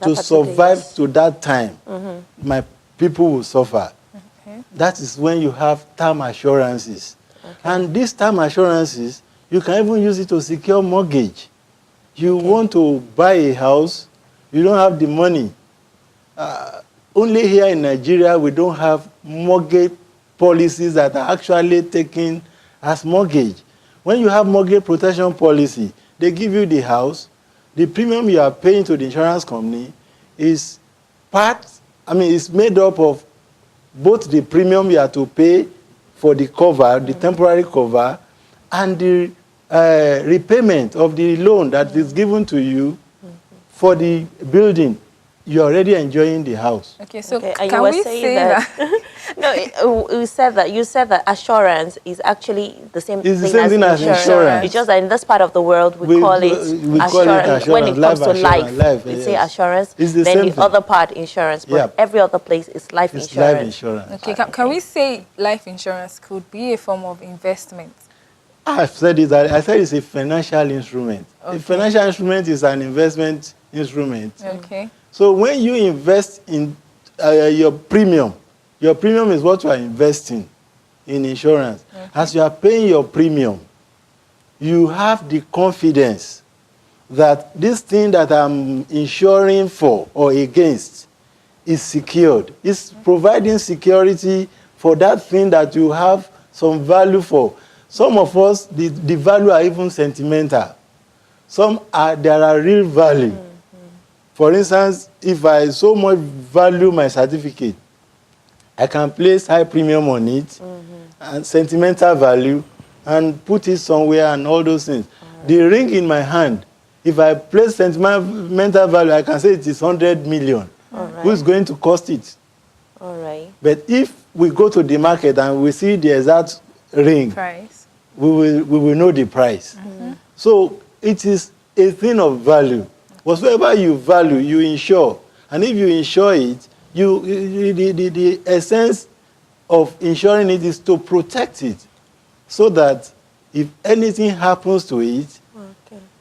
[SPEAKER 19] to survive to that time, my people will suffer. That is when you have term assurances. And these term assurances, you can even use it to secure mortgage. You want to buy a house, you don't have the money. Only here in Nigeria, we don't have mortgage policies that are actually taken as mortgage. When you have mortgage protection policy, they give you the house, the premium you are paying to the insurance company is it's made up of both the premium you have to pay for the cover, the temporary cover, and the repayment of the loan that is given to you for the building. You're already enjoying the house.
[SPEAKER 2] Okay, so
[SPEAKER 1] and
[SPEAKER 2] can we say that?
[SPEAKER 1] No, you said that assurance is actually the same
[SPEAKER 19] It's
[SPEAKER 1] thing,
[SPEAKER 19] the same thing as insurance.
[SPEAKER 1] It's just that in this part of the world we call it assurance. When it comes to life, we say assurance.
[SPEAKER 19] It's the
[SPEAKER 1] then
[SPEAKER 19] same
[SPEAKER 1] the
[SPEAKER 19] thing.
[SPEAKER 1] other part insurance, but every other place is life
[SPEAKER 19] It's
[SPEAKER 1] insurance.
[SPEAKER 19] life insurance.
[SPEAKER 2] Okay, can we say life insurance could be a form of investment?
[SPEAKER 19] I've said it. I said it's a financial instrument. A financial instrument is an investment instrument.
[SPEAKER 2] Okay.
[SPEAKER 19] So when you invest in your premium is what you are investing. in insurance. As you are paying your premium, you have the confidence that this thing that I'm insuring for or against is secured. It's providing security for that thing that you have some value for. Some of us, the value are even sentimental. There are real value. For instance, if I so much value my certificate, I can place high premium on it and sentimental value and put it somewhere and all those things. The ring in my hand, if I place sentimental value, I can say it is 100 million. Who is going to cost it?
[SPEAKER 1] All right.
[SPEAKER 19] But if we go to the market and we see the exact ring,
[SPEAKER 2] price,
[SPEAKER 19] we will know the price. So it is a thing of value. Whatsoever you value, you insure. And if you insure it, the essence of insuring it is to protect it so that if anything happens to it,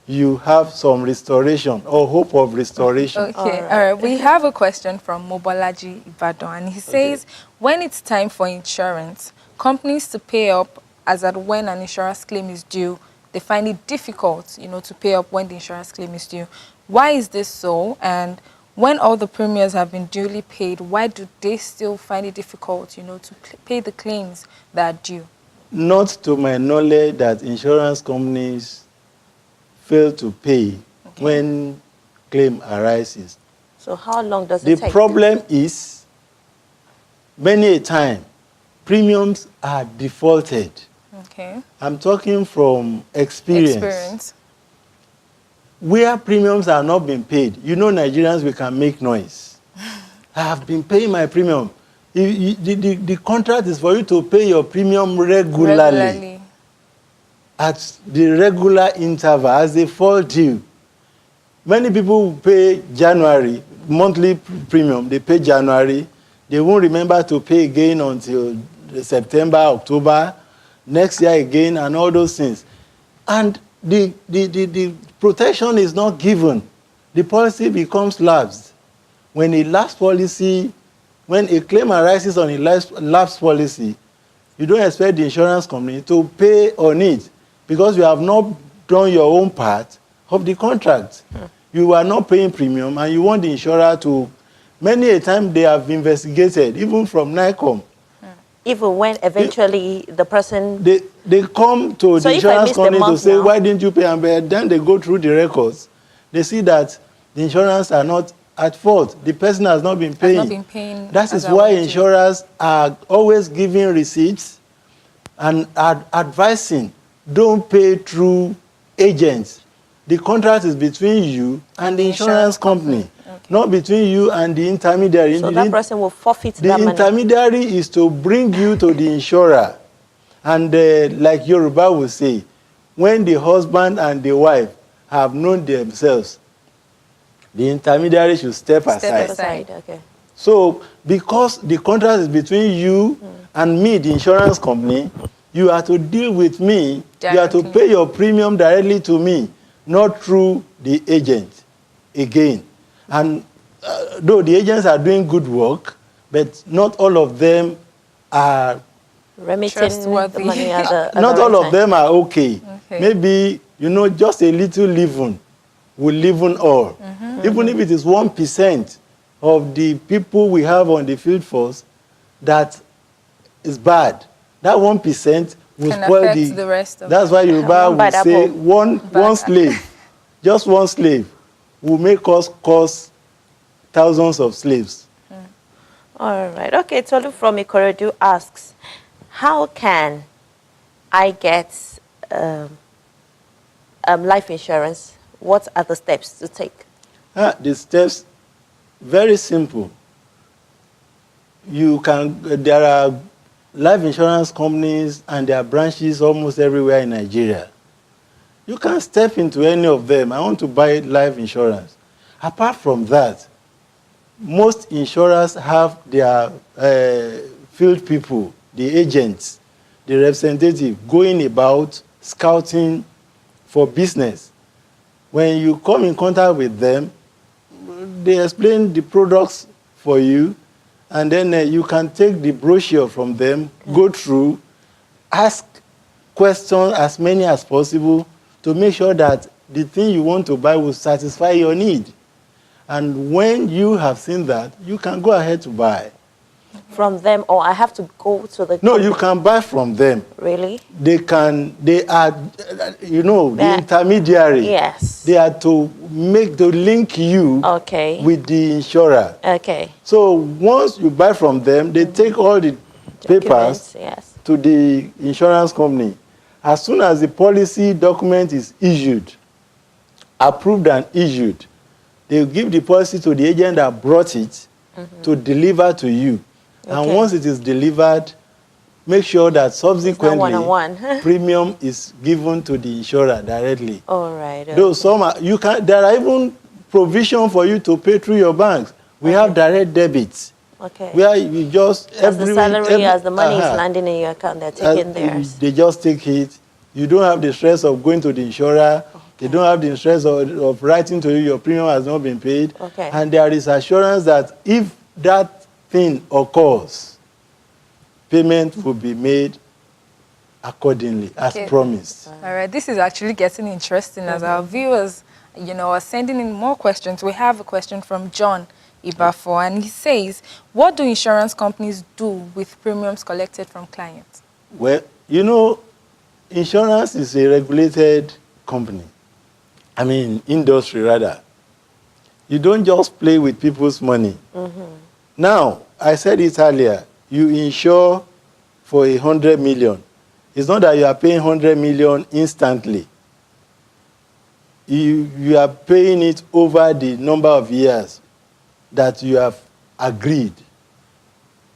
[SPEAKER 19] you have some restoration or hope of restoration.
[SPEAKER 2] Okay, all right. We have a question from Mobolaji Ibadan, and he says, when it's time for insurance, companies to pay up as at when an insurance claim is due, they find it difficult, to pay up when the insurance claim is due. Why is this so? And when all the premiums have been duly paid, why do they still find it difficult, to pay the claims that are due?
[SPEAKER 19] Not to my knowledge that insurance companies fail to pay when claim arises.
[SPEAKER 1] So how long does it take?
[SPEAKER 19] The problem is, many a time, premiums are defaulted.
[SPEAKER 2] Okay.
[SPEAKER 19] I'm talking from experience. Where premiums are not being paid, Nigerians, we can make noise. I have been paying my premium. The contract is for you to pay your premium regularly. At the regular interval, as they fall due. Many people pay January, monthly premium, they pay January. They won't remember to pay again until September, October, next year again, and all those things. And the protection is not given. The policy becomes lapsed. When a claim arises on a lapsed policy, you don't expect the insurance company to pay on it because you have not done your own part of the contract. You are not paying premium and you want the insurer to, many a time they have investigated, even from NICOM.
[SPEAKER 1] Even when eventually the person...
[SPEAKER 19] They come to the insurance company to say, why didn't you pay? And then they go through the records. They see that the insurance are not at fault. The person has not been paying. That is why insurers are always giving receipts and advising, don't pay through agents. The contract is between you and the insurance company, not between you and the intermediary.
[SPEAKER 1] So that person will forfeit that money.
[SPEAKER 19] The intermediary is to bring you to the insurer. And like Yoruba will say, when the husband and the wife have known themselves, the intermediary should step aside.
[SPEAKER 1] Okay.
[SPEAKER 19] So because the contract is between you and me, the insurance company, you are to deal with me. Directly. You are to pay your premium directly to me, not through the agent again. And though the agents are doing good work, but not all of them are
[SPEAKER 1] remitting the money at the
[SPEAKER 19] not all of them are okay. Maybe, just a little leaven will leaven all. Even if it is 1% of the people we have on the field force that is bad, that 1% will spoil
[SPEAKER 2] the rest of
[SPEAKER 19] That's why Yoruba will say one slave, just one slave, will make us cause thousands of slaves.
[SPEAKER 1] All right. Okay, Tolu from Ikorodu asks, how can I get life insurance? What are the steps to take?
[SPEAKER 19] The steps, very simple. There are life insurance companies and there are branches almost everywhere in Nigeria. You can step into any of them. I want to buy life insurance. Apart from that, most insurers have their field people, the agents, the representative, going about scouting for business. When you come in contact with them, they explain the products for you, and then you can take the brochure from them, go through, ask questions as many as possible to make sure that the thing you want to buy will satisfy your need. And when you have seen that, you can go ahead to buy.
[SPEAKER 1] From them, or I have to go to the
[SPEAKER 19] No, you can buy from them.
[SPEAKER 1] Really?
[SPEAKER 19] They are, the intermediary.
[SPEAKER 1] Yes.
[SPEAKER 19] They are to link you with the insurer.
[SPEAKER 1] Okay.
[SPEAKER 19] So once you buy from them, they take all the papers to the insurance company. As soon as the policy document is issued, approved and issued, they will give the policy to the agent that brought it to deliver to you. And once it is delivered, make sure that subsequently premium is given to the insurer directly.
[SPEAKER 1] All right.
[SPEAKER 19] Though there are even provision for you to pay through your banks. We have direct debits.
[SPEAKER 1] Okay.
[SPEAKER 19] Where you just
[SPEAKER 1] as the salary, as the money is landing in your account, they're taking theirs.
[SPEAKER 19] They just take it. You don't have the stress of going to the insurer. They don't have the stress of writing to you your premium has not been paid.
[SPEAKER 1] Okay.
[SPEAKER 19] And there is assurance that if that thing occurs, payment will be made accordingly, as promised.
[SPEAKER 2] All right, this is actually getting interesting as our viewers, are sending in more questions. We have a question from John Ibafo, and he says, what do insurance companies do with premiums collected from clients?
[SPEAKER 19] Well, insurance is a regulated company. Industry rather. You don't just play with people's money. Now, I said it earlier, you insure for 100 million. It's not that you are paying 100 million instantly. You are paying it over the number of years that you have agreed.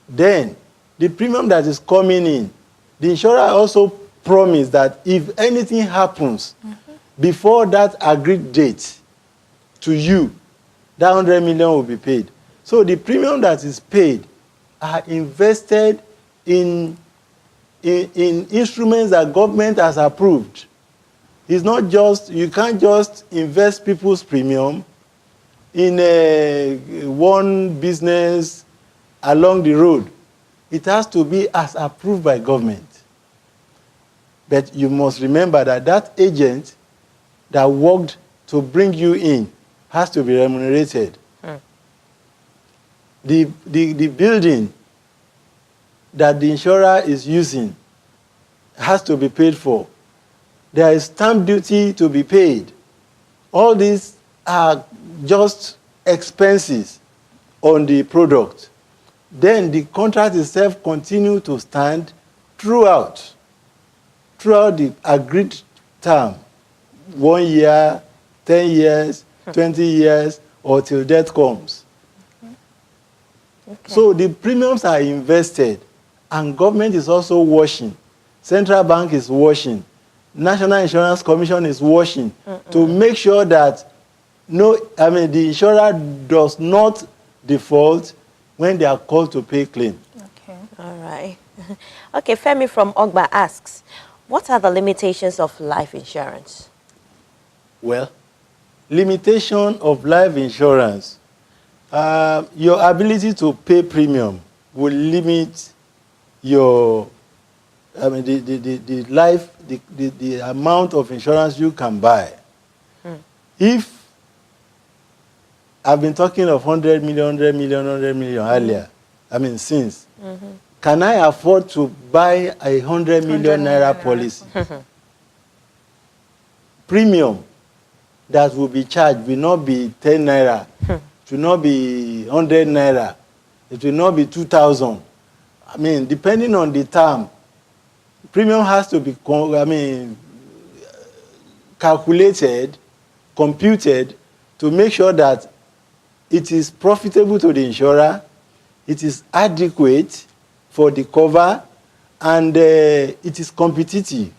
[SPEAKER 19] Then, the premium that is coming in, the insurer also promised that if anything happens before that agreed date to you, that 100 million will be paid. So the premium that is paid are invested in instruments that government has approved. It's not just, you can't just invest people's premium in one business along the road. It has to be as approved by government. But you must remember that that agent that worked to bring you in has to be remunerated. The building that the insurer is using has to be paid for. There is stamp duty to be paid. All these are just expenses on the product. Then the contract itself continues to stand throughout the agreed term, 1 year, 10 years, 20 years, or till death comes. So the premiums are invested, and government is also watching. Central Bank is watching. National Insurance Commission is watching to make sure that the insurer does not default when they are called to pay claim.
[SPEAKER 1] Okay. All right. Okay, Femi from Ogba asks, what are the limitations of life insurance?
[SPEAKER 19] Well, limitation of life insurance. Your ability to pay premium will limit your, the amount of insurance you can buy. If I've been talking of 100 million earlier, since. Can I afford to buy a 100 million naira policy? Premium that will be charged will not be 10 naira. It will not be 100 naira. It will not be 2,000. Depending on the term, premium has to be calculated, computed to make sure that it is profitable to the insurer, it is adequate for the cover, and it is competitive.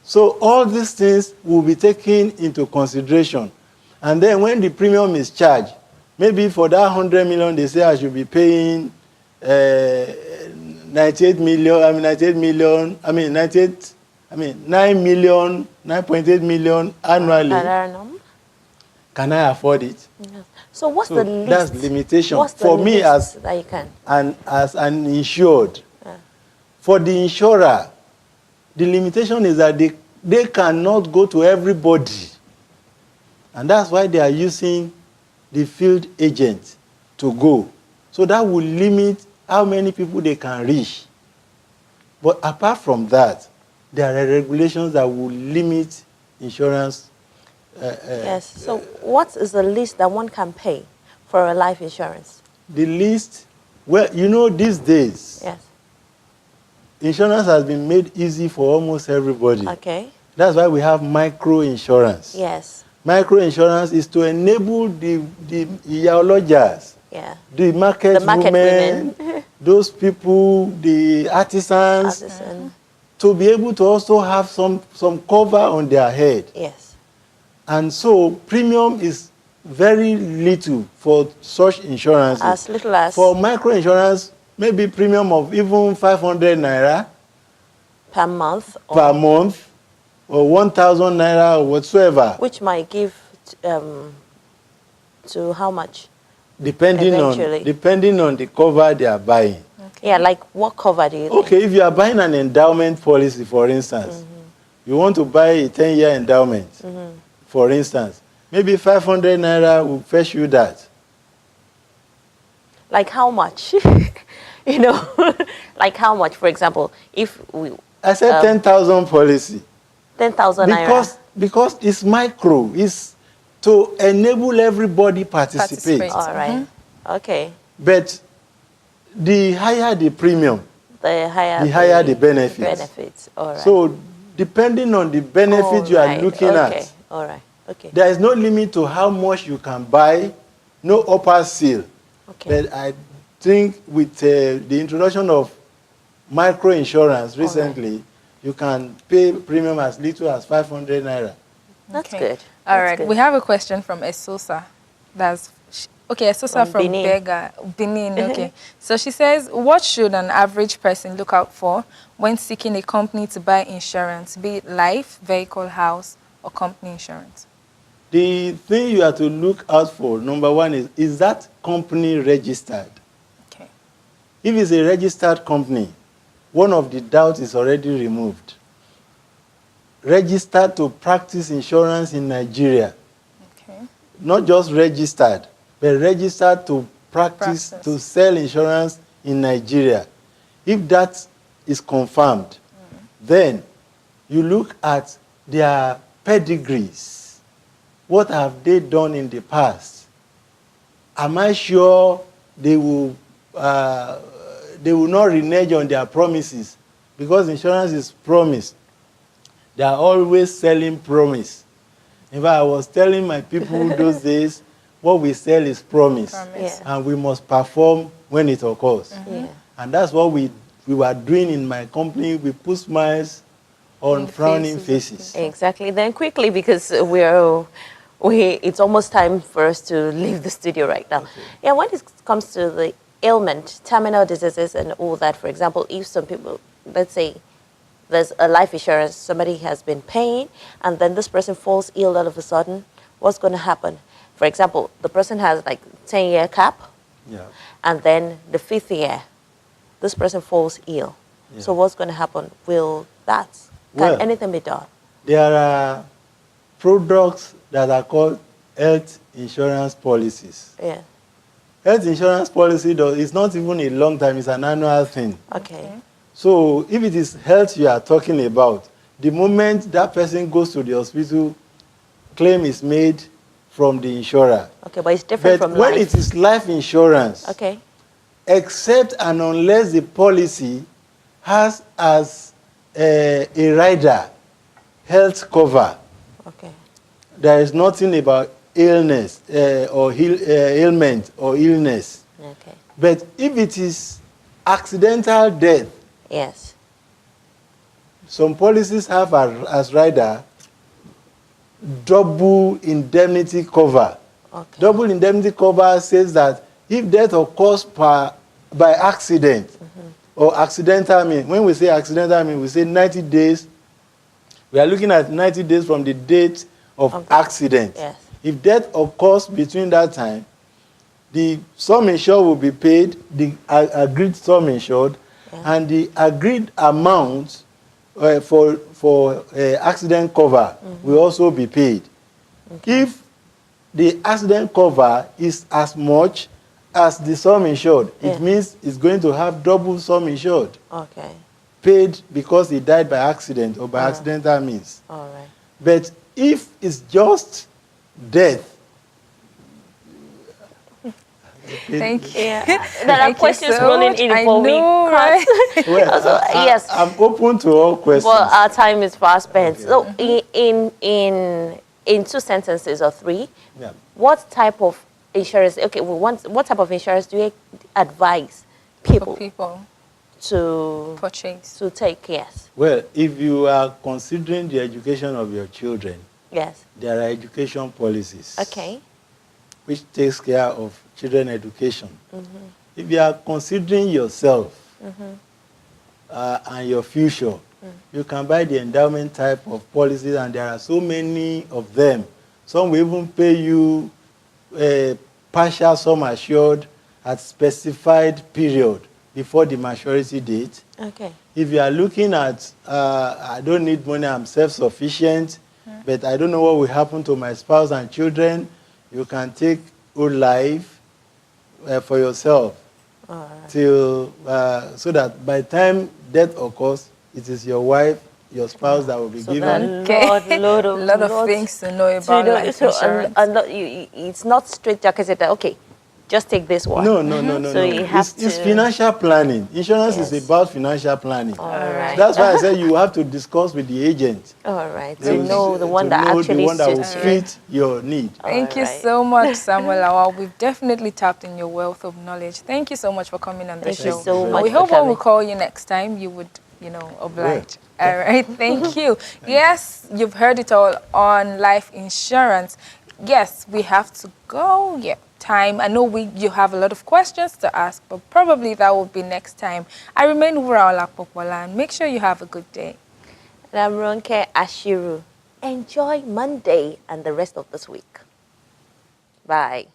[SPEAKER 19] So all these things will be taken into consideration. And then when the premium is charged, maybe for that 100 million, they say I should be paying 9.8 million annually. Can I afford it?
[SPEAKER 1] Yes. So what's the least?
[SPEAKER 19] That's the limitation.
[SPEAKER 1] What's the
[SPEAKER 19] for me
[SPEAKER 1] that you can?
[SPEAKER 19] as an insured. For the insurer, The limitation is that they cannot go to everybody. And that's why they are using the field agent to go. So that will limit how many people they can reach. But apart from that, there are regulations that will limit insurance.
[SPEAKER 1] Yes. So what is the least that one can pay for a life insurance?
[SPEAKER 19] The least, well, you know, these days,
[SPEAKER 1] Yes.
[SPEAKER 19] insurance has been made easy for almost everybody.
[SPEAKER 1] Okay.
[SPEAKER 19] That's why we have micro insurance.
[SPEAKER 1] Yes.
[SPEAKER 19] Micro insurance is to enable the iyalodgers,
[SPEAKER 1] Yeah.
[SPEAKER 19] the market women, those people, the artisans, to be able to also have some cover on their head.
[SPEAKER 1] Yes.
[SPEAKER 19] And so premium is very little for such insurance.
[SPEAKER 1] As little as?
[SPEAKER 19] For micro insurance, maybe premium of even 500 naira
[SPEAKER 1] Per month? Or
[SPEAKER 19] per month, or 1,000 naira or whatsoever.
[SPEAKER 1] which might give to how much?
[SPEAKER 19] Depending on the cover they are buying.
[SPEAKER 1] Yeah, like what cover do you think?
[SPEAKER 19] Okay, if you are buying an endowment policy, for instance, you want to buy a 10-year endowment, for instance, maybe 500 naira will fetch you that.
[SPEAKER 1] Like how much? You know, like how much, for example, if we...
[SPEAKER 19] I said 10,000 policy.
[SPEAKER 1] 10,000 naira.
[SPEAKER 19] Because it's micro. It's to enable everybody participate.
[SPEAKER 1] All right. Okay.
[SPEAKER 19] But the higher the premium,
[SPEAKER 1] The
[SPEAKER 19] higher the benefits.
[SPEAKER 1] Benefits. All right.
[SPEAKER 19] So depending on the benefit you are looking
[SPEAKER 1] Okay.
[SPEAKER 19] at,
[SPEAKER 1] All right. Okay.
[SPEAKER 19] there is no limit to how much you can buy, no upper seal.
[SPEAKER 1] Okay.
[SPEAKER 19] But I think with the introduction of micro insurance recently, you can pay premium as little as 500 naira.
[SPEAKER 1] That's good.
[SPEAKER 2] All
[SPEAKER 1] That's
[SPEAKER 2] right.
[SPEAKER 1] good.
[SPEAKER 2] We have a question from Esosa. Esosa from
[SPEAKER 1] Benin.
[SPEAKER 2] Benin. Okay. So she says, what should an average person look out for when seeking a company to buy insurance, be it life, vehicle, house, or company insurance?
[SPEAKER 19] The thing you have to look out for, number one, is that company registered?
[SPEAKER 2] Okay.
[SPEAKER 19] If it's a registered company, one of the doubts is already removed. Registered to practice insurance in Nigeria.
[SPEAKER 2] Okay.
[SPEAKER 19] Not just registered, but registered to practice, to sell insurance in Nigeria. If that is confirmed, then you look at their pedigrees. What have they done in the past? Am I sure they will not renege on their promises? Because insurance is promise. They are always selling promise. In fact, I was telling my people those days, what we sell is promise. And we must perform when it occurs. And that's what we were doing in my company. We put smiles on frowning faces.
[SPEAKER 1] Exactly. Then quickly, because it's almost time for us to leave the studio right now. Yeah, when it comes to the ailment, terminal diseases and all that, for example, if some people, let's say, there's a life insurance, somebody has been paying, and then this person falls ill all of a sudden, what's going to happen? For example, the person has like 10-year cap, and then the 5th year, this person falls ill. So what's going to happen? Can anything be done?
[SPEAKER 19] There are products that are called health insurance policies.
[SPEAKER 1] Yeah.
[SPEAKER 19] Health insurance policy is not even a long time, it's an annual thing.
[SPEAKER 1] Okay.
[SPEAKER 19] So if it is health you are talking about, the moment that person goes to the hospital, claim is made from the insurer.
[SPEAKER 1] Okay, but it's different from
[SPEAKER 19] when
[SPEAKER 1] life.
[SPEAKER 19] it is life insurance,
[SPEAKER 1] Okay.
[SPEAKER 19] except and unless the policy has as a rider health cover,
[SPEAKER 1] Okay.
[SPEAKER 19] there is nothing about illness or ailment or illness.
[SPEAKER 1] Okay.
[SPEAKER 19] But if it is accidental death,
[SPEAKER 1] yes,
[SPEAKER 19] some policies have as rider double indemnity cover.
[SPEAKER 1] Okay.
[SPEAKER 19] Double indemnity cover says that if death occurs by accident or accidental, when we say accidental, we say 90 days. We are looking at 90 days from the date of accident.
[SPEAKER 1] Yes.
[SPEAKER 19] If death occurs between that time, the sum insured will be paid, the agreed sum insured, and the agreed amount for accident cover will also be paid. If the accident cover is as much as the sum insured, it means it's going to have double sum insured.
[SPEAKER 1] Okay.
[SPEAKER 19] Paid because he died by accident or by accidental means.
[SPEAKER 1] All right.
[SPEAKER 19] But if it's just death,
[SPEAKER 2] Thank you.
[SPEAKER 1] Yeah. There are questions rolling in for me.
[SPEAKER 2] Right?
[SPEAKER 1] Yes.
[SPEAKER 19] I'm open to all questions.
[SPEAKER 1] Well, our time is fast spent. So, in 2 sentences or 3, what type of insurance? Okay, what type of insurance do you advise people to
[SPEAKER 2] purchase,
[SPEAKER 1] to take? Yes.
[SPEAKER 19] Well, if you are considering the education of your children,
[SPEAKER 1] Yes.
[SPEAKER 19] there are education policies.
[SPEAKER 1] Okay.
[SPEAKER 19] Which takes care of children education. If you are considering yourself and your future, you can buy the endowment type of policies, and there are so many of them. Some will even pay you a partial sum assured at specified period before the maturity date.
[SPEAKER 1] Okay.
[SPEAKER 19] If you are looking at, I don't need money, I'm self-sufficient, but I don't know what will happen to my spouse and children, you can take whole life for yourself till, so that by the time death occurs, it is your wife, your spouse that will be given.
[SPEAKER 1] A lot
[SPEAKER 2] of things to know about life insurance.
[SPEAKER 1] It's not straight jacket. Okay, just take this one.
[SPEAKER 19] No.
[SPEAKER 1] So you have
[SPEAKER 19] it's financial planning. Insurance is about financial planning.
[SPEAKER 1] All right.
[SPEAKER 19] That's why I said you have to discuss with the agent.
[SPEAKER 1] All right. To know the one that actually
[SPEAKER 19] will
[SPEAKER 1] suits you.
[SPEAKER 19] fit your need.
[SPEAKER 2] Thank you so much, Samuel Awal. We've definitely tapped in your wealth of knowledge. Thank you so much for coming on the show.
[SPEAKER 1] Thank you so much.
[SPEAKER 2] We hope when we call you next time, you would, oblige. All right. Thank you. Yes, you've heard it all on life insurance. Yes, we have to go. Yeah. Time. I know you have a lot of questions to ask, but probably that will be next time. I remain Wura Olakpopola, and make sure you have a good day.
[SPEAKER 1] And I'm Ronke Ashiru. Enjoy Monday and the rest of this week. Bye.